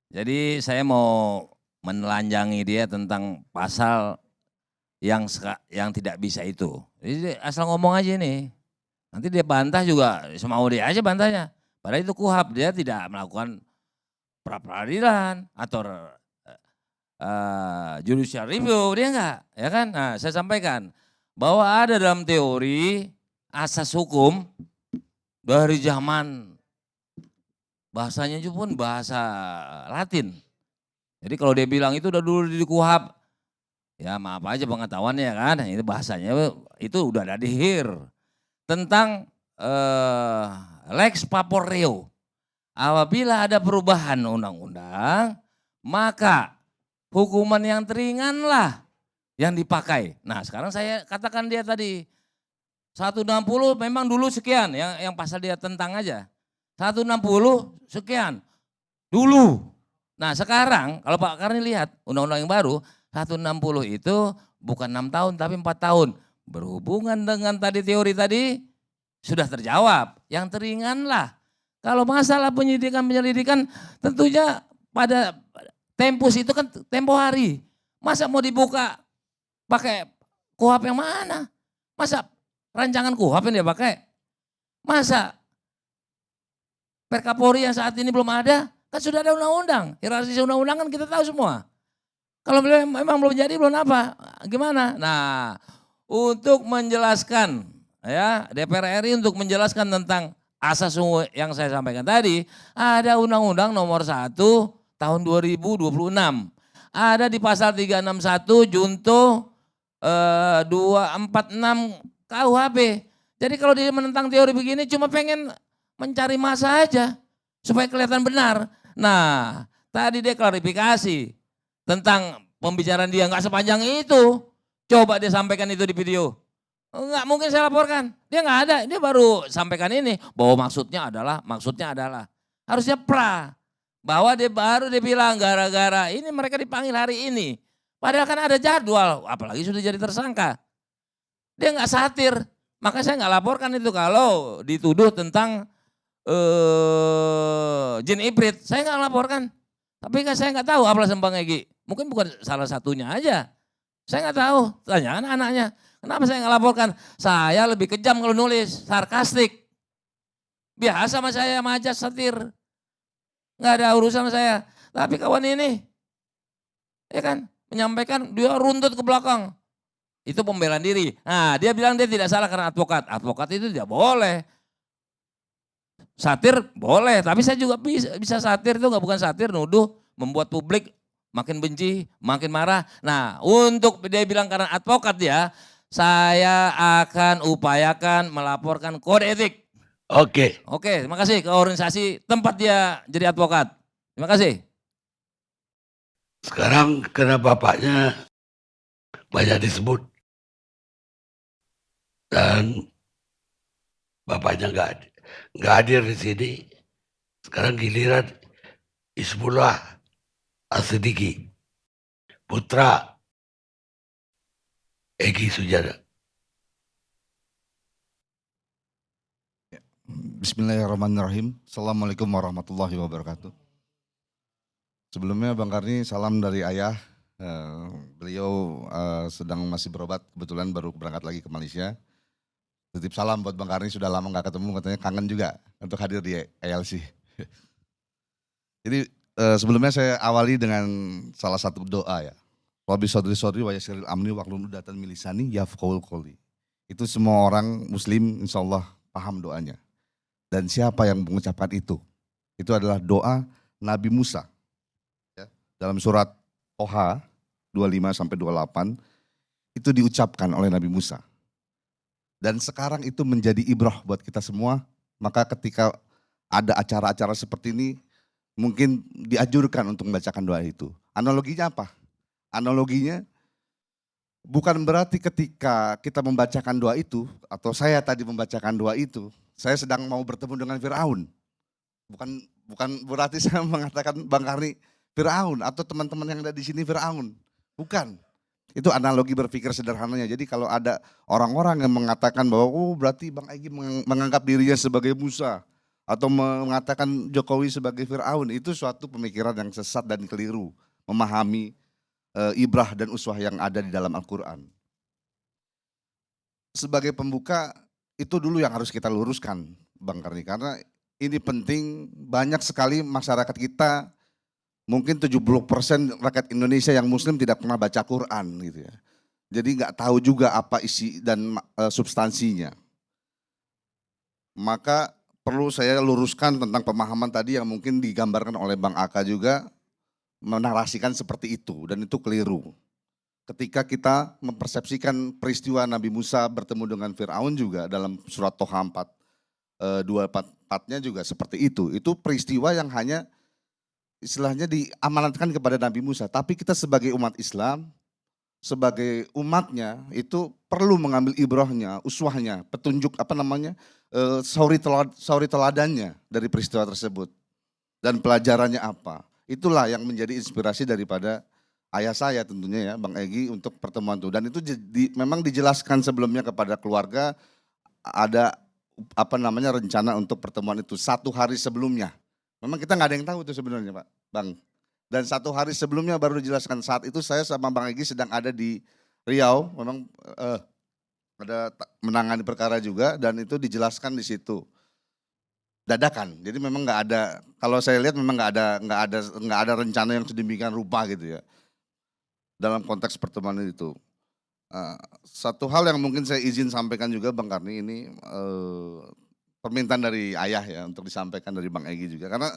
Jadi saya mau menelanjangi dia tentang pasal yang tidak bisa itu. Jadi dia asal ngomong aja nih. Nanti dia bantah juga semau dia aja bantahnya. Padahal itu KUHP, dia tidak melakukan pra-peradilan atau judicial review, dia enggak, ya kan? Nah, saya sampaikan bahwa ada dalam teori asas hukum dari zaman bahasanya itu pun bahasa Latin. Jadi kalau dia bilang itu udah dulu di KUHP, ya maaf aja pengetahuannya kan, itu bahasanya itu udah ada di HIR. Tentang Lex Paporeo. Apabila ada perubahan undang-undang, maka hukuman yang teringanlah yang dipakai. Nah sekarang saya katakan dia tadi, 160 memang dulu sekian, yang pasal dia tentang aja. 160 sekian, dulu. Nah sekarang kalau Pak Karni lihat undang-undang yang baru, 160 itu bukan 6 tahun tapi 4 tahun. Berhubungan dengan tadi teori tadi, sudah terjawab, yang teringanlah. Kalau masalah penyelidikan tentunya pada tempus itu kan tempo hari. Masa mau dibuka pakai KUHP yang mana? Masa rancangan KUHP yang dia pakai? Masa Perkapolri yang saat ini belum ada? Kan sudah ada undang-undang, hierarkis undang-undang kan kita tahu semua. Kalau memang belum jadi belum apa, gimana? Nah, untuk menjelaskan ya DPR RI untuk menjelaskan tentang asas yang saya sampaikan tadi, ada Undang-Undang Nomor 1 Tahun 2026. Ada di pasal 361 junto 246 KUHP. Jadi kalau dia menentang teori begini cuma pengen mencari masa aja supaya kelihatan benar. Nah, tadi dia klarifikasi tentang pembicaraan dia nggak sepanjang itu. Coba dia sampaikan itu di video. Enggak mungkin saya laporkan. Dia nggak ada. Dia baru sampaikan ini bahwa maksudnya adalah harusnya bahwa dia baru dia bilang gara-gara ini mereka dipanggil hari ini. Padahal kan ada jadwal, apalagi sudah jadi tersangka. Dia nggak satir. Maka saya nggak laporkan itu kalau dituduh tentang jin iprit. Saya nggak laporkan. Tapi kan saya nggak tahu alasan Bang Egy. Mungkin bukan salah satunya aja. Saya nggak tahu. Tanyakan anaknya. Kenapa saya nggak laporkan? Saya lebih kejam kalau nulis, sarkastik. Biasa sama saya majas satir. Nggak ada urusan saya. Tapi kawan ini, ya kan, menyampaikan dia runtut ke belakang. Itu pembelaan diri. Nah dia bilang dia tidak salah karena advokat. Advokat itu tidak boleh. Satir boleh, tapi saya juga bisa satir itu nggak bukan satir, nuduh, membuat publik makin benci, makin marah. Nah untuk dia bilang karena advokat ya, saya akan upayakan melaporkan kode etik. Oke. Oke, terima kasih ke organisasi tempat dia jadi advokat. Terima kasih. Sekarang karena bapaknya banyak disebut dan bapaknya nggak hadir di sini. Sekarang giliran Ismullah Asidiki, putra Egy Sujana. Bismillahirrahmanirrahim. Assalamualaikum warahmatullahi wabarakatuh. Sebelumnya Bang Karni salam dari ayah. Beliau sedang masih berobat, kebetulan baru berangkat lagi ke Malaysia. Titip salam buat Bang Karni, sudah lama gak ketemu, katanya kangen juga untuk hadir di ALC. Jadi sebelumnya saya awali dengan salah satu doa ya. Wabi sodri wa yasiril amni waklun udatan milisani yafqahul qawli. Itu semua orang muslim insya Allah paham doanya. Dan siapa yang mengucapkan itu adalah doa Nabi Musa. Ya, dalam surat Toha 25-28 itu diucapkan oleh Nabi Musa. Dan sekarang itu menjadi ibrah buat kita semua, maka ketika ada acara-acara seperti ini, mungkin dianjurkan untuk membacakan doa itu. Analoginya apa? Analoginya bukan berarti ketika kita membacakan doa itu, atau saya tadi membacakan doa itu, saya sedang mau bertemu dengan Firaun. Bukan berarti saya mengatakan Bang Karni Firaun atau teman-teman yang ada di sini Firaun. Bukan. Itu analogi berpikir sederhananya. Jadi kalau ada orang-orang yang mengatakan bahwa berarti Bang Egy menganggap dirinya sebagai Musa atau mengatakan Jokowi sebagai Fir'aun, itu suatu pemikiran yang sesat dan keliru memahami ibrah dan uswah yang ada di dalam Al-Quran. Sebagai pembuka, itu dulu yang harus kita luruskan, Bang Karni, karena ini penting. Banyak sekali masyarakat kita, mungkin 70% rakyat Indonesia yang muslim tidak pernah baca Quran gitu ya. Jadi nggak tahu juga apa isi dan substansinya. Maka perlu saya luruskan tentang pemahaman tadi yang mungkin digambarkan oleh Bang Aka juga, menarasikan seperti itu, dan itu keliru. Ketika kita mempersepsikan peristiwa Nabi Musa bertemu dengan Fir'aun juga dalam surat Toha 244-nya juga seperti itu. Itu peristiwa yang hanya istilahnya diamanatkan kepada Nabi Musa, tapi kita sebagai umat Islam, sebagai umatnya itu perlu mengambil ibrahnya, uswahnya, petunjuk sauri teladannya dari peristiwa tersebut dan pelajarannya apa. Itulah yang menjadi inspirasi daripada ayah saya tentunya ya, Bang Egy, untuk pertemuan itu. Dan itu memang dijelaskan sebelumnya kepada keluarga, ada rencana untuk pertemuan itu 1 hari sebelumnya. Memang kita nggak ada yang tahu itu sebenarnya Pak, Bang. Dan 1 hari sebelumnya baru dijelaskan. Saat itu saya sama Bang Egy sedang ada di Riau, memang ada menangani perkara juga, dan itu dijelaskan di situ. Dadakan, jadi memang nggak ada. Kalau saya lihat memang nggak ada rencana yang sedemikian rupa gitu ya. Dalam konteks pertemuan itu. Satu hal yang mungkin saya izin sampaikan juga Bang Karni, ini permintaan dari ayah ya untuk disampaikan dari Bang Egy juga. Karena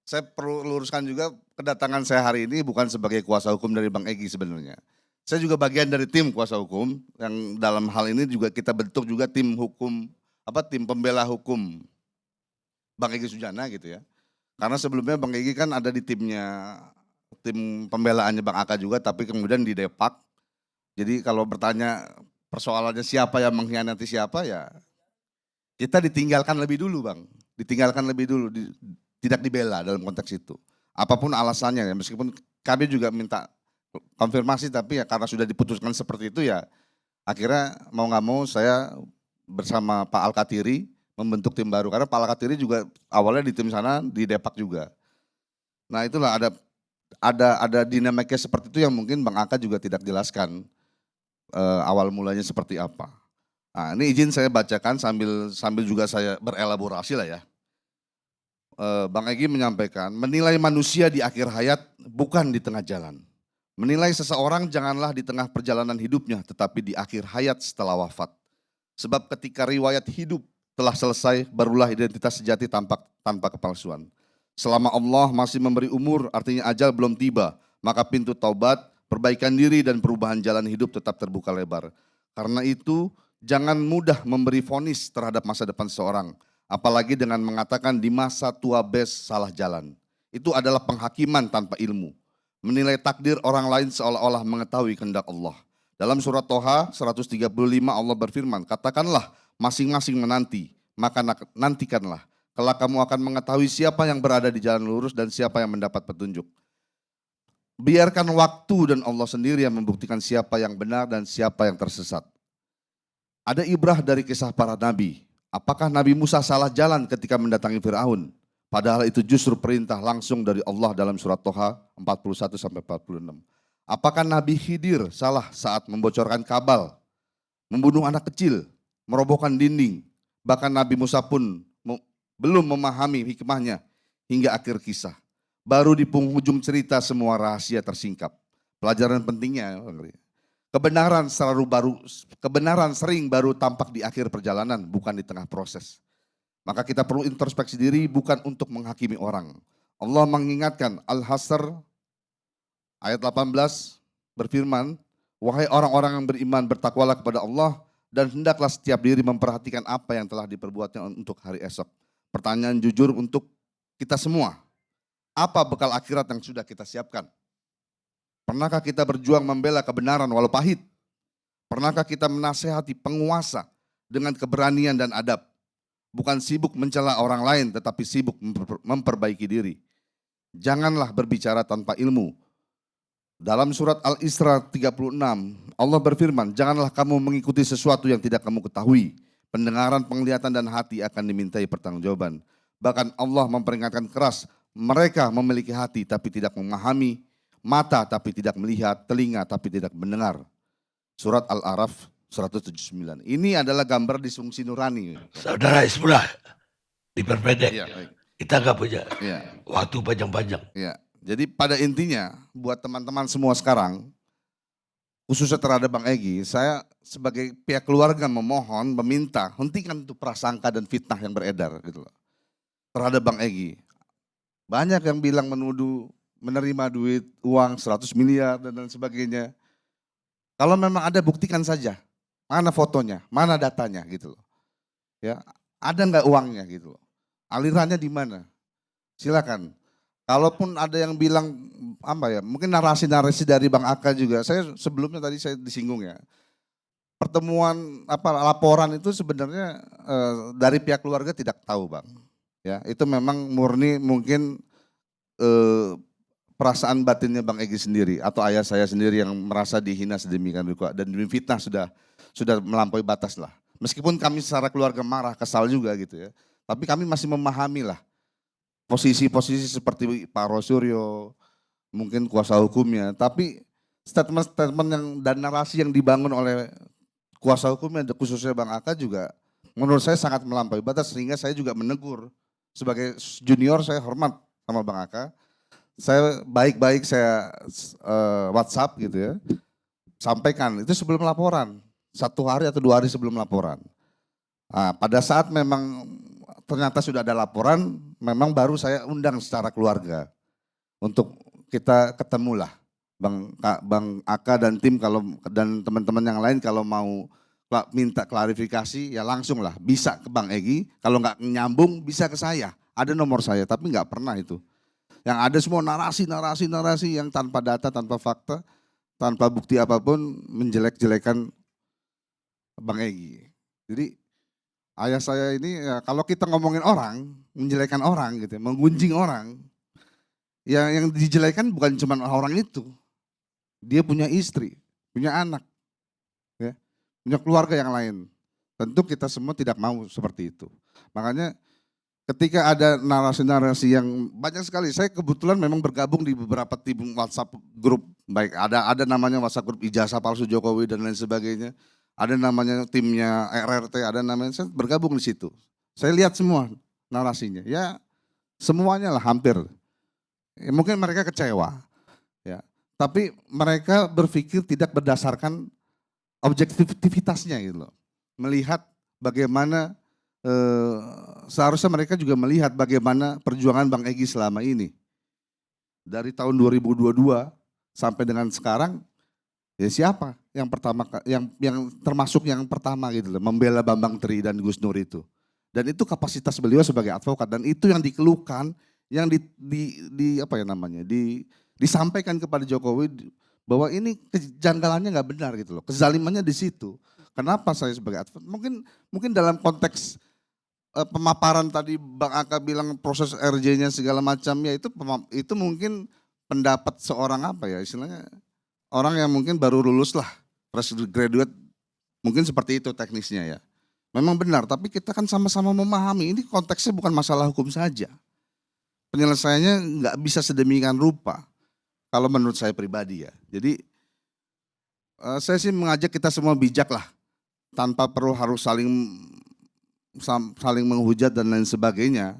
saya perlu luruskan juga, kedatangan saya hari ini bukan sebagai kuasa hukum dari Bang Egy sebenarnya. Saya juga bagian dari tim kuasa hukum yang dalam hal ini juga kita bentuk juga tim hukum, tim pembela hukum Bang Egy Sujana gitu ya. Karena sebelumnya Bang Egy kan ada di tim pembelaannya Bang Aka juga, tapi kemudian didepak. Jadi kalau bertanya persoalannya siapa yang mengkhianati siapa, ya kita ditinggalkan lebih dulu Bang. Ditinggalkan lebih dulu, tidak dibela dalam konteks itu. Apapun alasannya ya, meskipun kami juga minta konfirmasi, tapi ya karena sudah diputuskan seperti itu ya, akhirnya mau nggak mau saya bersama Pak Al-Katiri membentuk tim baru. Karena Pak Al-Katiri juga awalnya di tim sana didepak juga. Nah itulah ada dinamika seperti itu yang mungkin Bang Aka juga tidak jelaskan awal mulanya seperti apa. Nah ini izin saya bacakan sambil juga saya berelaborasi lah ya. Bang Egy menyampaikan, menilai manusia di akhir hayat bukan di tengah jalan. Menilai seseorang janganlah di tengah perjalanan hidupnya, tetapi di akhir hayat setelah wafat. Sebab ketika riwayat hidup telah selesai, barulah identitas sejati tanpa kepalsuan. Selama Allah masih memberi umur, artinya ajal belum tiba, maka pintu taubat, perbaikan diri dan perubahan jalan hidup tetap terbuka lebar. Karena itu, jangan mudah memberi vonis terhadap masa depan seseorang, apalagi dengan mengatakan di masa tua best salah jalan. Itu adalah penghakiman tanpa ilmu. Menilai takdir orang lain seolah-olah mengetahui kehendak Allah. Dalam surat Toha 135 Allah berfirman, katakanlah masing-masing menanti, maka nantikanlah. Kelak kamu akan mengetahui siapa yang berada di jalan lurus dan siapa yang mendapat petunjuk. Biarkan waktu dan Allah sendiri yang membuktikan siapa yang benar dan siapa yang tersesat. Ada ibrah dari kisah para nabi. Apakah Nabi Musa salah jalan ketika mendatangi Fir'aun? Padahal itu justru perintah langsung dari Allah dalam surat Toha 41-46. Apakah Nabi Khidir salah saat membocorkan kabal, membunuh anak kecil, merobohkan dinding? Bahkan Nabi Musa pun belum memahami hikmahnya hingga akhir kisah. Baru di penghujung cerita semua rahasia tersingkap. Pelajaran pentingnya, kebenaran sering baru tampak di akhir perjalanan, bukan di tengah proses. Maka kita perlu introspeksi diri bukan untuk menghakimi orang. Allah mengingatkan Al-Hasr ayat 18 berfirman, wahai orang-orang yang beriman, bertakwalah kepada Allah dan hendaklah setiap diri memperhatikan apa yang telah diperbuatnya untuk hari esok. Pertanyaan jujur untuk kita semua, apa bekal akhirat yang sudah kita siapkan? Pernahkah kita berjuang membela kebenaran walau pahit? Pernahkah kita menasehati penguasa dengan keberanian dan adab? Bukan sibuk mencela orang lain, tetapi sibuk memperbaiki diri. Janganlah berbicara tanpa ilmu. Dalam surat Al-Isra 36, Allah berfirman, janganlah kamu mengikuti sesuatu yang tidak kamu ketahui. Pendengaran, penglihatan, dan hati akan dimintai pertanggungjawaban. Bahkan Allah memperingatkan keras, mereka memiliki hati tapi tidak memahami, mata tapi tidak melihat, telinga tapi tidak mendengar. Surat Al-A'raf 179. Ini adalah gambar disfungsi nurani. Saudara Isbullah, diperpendek. Iya, baik. Kita nggak punya Iya, waktu panjang-panjang. iya. Jadi pada intinya buat teman-teman semua sekarang, khususnya terhadap Bang Egy, saya sebagai pihak keluarga memohon, meminta, hentikan itu prasangka dan fitnah yang beredar gitu loh. Terhadap Bang Egy. Banyak yang bilang menuduh menerima duit uang 100 miliar dan lain sebagainya. Kalau memang ada, buktikan saja. Mana fotonya, mana datanya gitu loh. Ya, ada nggak uangnya gitu loh. Alirannya di mana? Silakan. Kalaupun ada yang bilang apa ya, mungkin narasi-narasi dari Bang Aka juga. Saya sebelumnya tadi saya disinggung ya. Pertemuan laporan itu sebenarnya dari pihak keluarga tidak tahu, Bang. Ya, itu memang murni mungkin perasaan batinnya Bang Egy sendiri atau ayah saya sendiri yang merasa dihina sedemikian rupa dan demi fitnah sudah melampaui batas lah. Meskipun kami secara keluarga marah, kesal juga gitu ya. Tapi kami masih memahami lah posisi-posisi seperti Pak Rosuryo, mungkin kuasa hukumnya. Tapi statement-statement yang dan narasi yang dibangun oleh kuasa hukumnya khususnya Bang Aka juga menurut saya sangat melampaui batas sehingga saya juga menegur. Sebagai junior saya hormat sama Bang Aka. Saya baik-baik saya WhatsApp gitu ya. Sampaikan, itu sebelum laporan. 1 hari atau 2 hari sebelum laporan. Nah, pada saat memang ternyata sudah ada laporan, memang baru saya undang secara keluarga. Untuk kita ketemulah. Bang Aka dan tim dan teman-teman yang lain kalau mau minta klarifikasi ya langsung lah. Bisa ke Bang Egy, kalau nggak nyambung bisa ke saya. Ada nomor saya, tapi nggak pernah itu. Yang ada semua narasi yang tanpa data, tanpa fakta, tanpa bukti apapun menjelek-jelekan Bang Egy. Jadi ayah saya ini ya, kalau kita ngomongin orang, menjelekan orang gitu, menggunjing orang, ya yang dijelekan bukan cuma orang itu. Dia punya istri, punya anak, ya, punya keluarga yang lain. Tentu kita semua tidak mau seperti itu. Makanya ketika ada narasi-narasi yang banyak sekali, saya kebetulan memang bergabung di beberapa tim WhatsApp grup, baik ada namanya WhatsApp grup ijazah palsu Jokowi dan lain sebagainya, ada namanya timnya RRT, ada namanya, saya bergabung di situ. Saya lihat semua narasinya, ya semuanya lah hampir. Ya, mungkin mereka kecewa, ya, tapi mereka berpikir tidak berdasarkan objektivitasnya gitu loh. Melihat bagaimana seharusnya mereka juga melihat bagaimana perjuangan Bang Egy selama ini. Dari tahun 2022 sampai dengan sekarang, ya siapa yang pertama, yang termasuk yang pertama gitu loh, membela Bambang Tri dan Gus Nur itu. Dan itu kapasitas beliau sebagai advokat dan itu yang dikeluhkan, yang disampaikan kepada Jokowi bahwa ini kejanggalannya nggak benar gitu loh, kezalimannya di situ. Kenapa saya sebagai advokat? Mungkin dalam konteks pemaparan tadi Bang Aka bilang proses RJ-nya segala macam ya itu mungkin pendapat seorang apa ya istilahnya orang yang mungkin baru lulus lah, fresh graduate, mungkin seperti itu teknisnya ya. Memang benar, tapi kita kan sama-sama memahami ini konteksnya bukan masalah hukum saja. Penyelesaiannya nggak bisa sedemikian rupa kalau menurut saya pribadi ya. Jadi saya sih mengajak kita semua bijak lah, tanpa perlu harus saling menghujat dan lain sebagainya.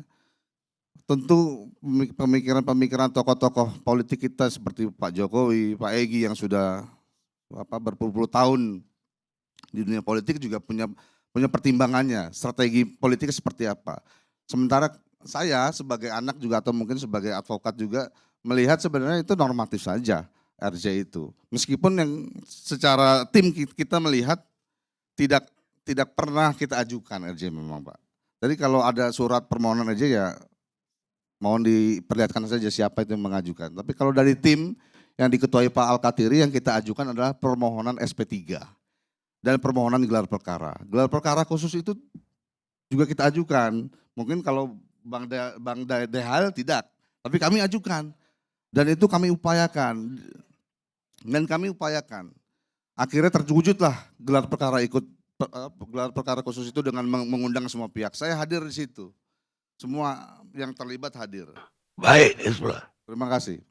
Tentu pemikiran-pemikiran tokoh-tokoh politik kita seperti Pak Jokowi, Pak Egy yang sudah berpuluh-puluh tahun di dunia politik juga punya pertimbangannya, strategi politiknya seperti apa. Sementara saya sebagai anak juga atau mungkin sebagai advokat juga melihat sebenarnya itu normatif saja RJ itu. Meskipun yang secara tim kita melihat tidak pernah kita ajukan RJ memang Pak. Jadi kalau ada surat permohonan RJ ya mohon diperlihatkan saja siapa itu yang mengajukan. Tapi kalau dari tim yang diketuai Pak Al-Katiri yang kita ajukan adalah permohonan SP3 dan permohonan gelar perkara. Gelar perkara khusus itu juga kita ajukan. Mungkin kalau Bang Dehal tidak, tapi kami ajukan. Dan itu kami upayakan. Dan kami upayakan. Akhirnya terwujudlah gelar perkara khusus itu dengan mengundang semua pihak. Saya hadir di situ. semua yang terlibat hadir. Baik, Hizbullah. Terima kasih.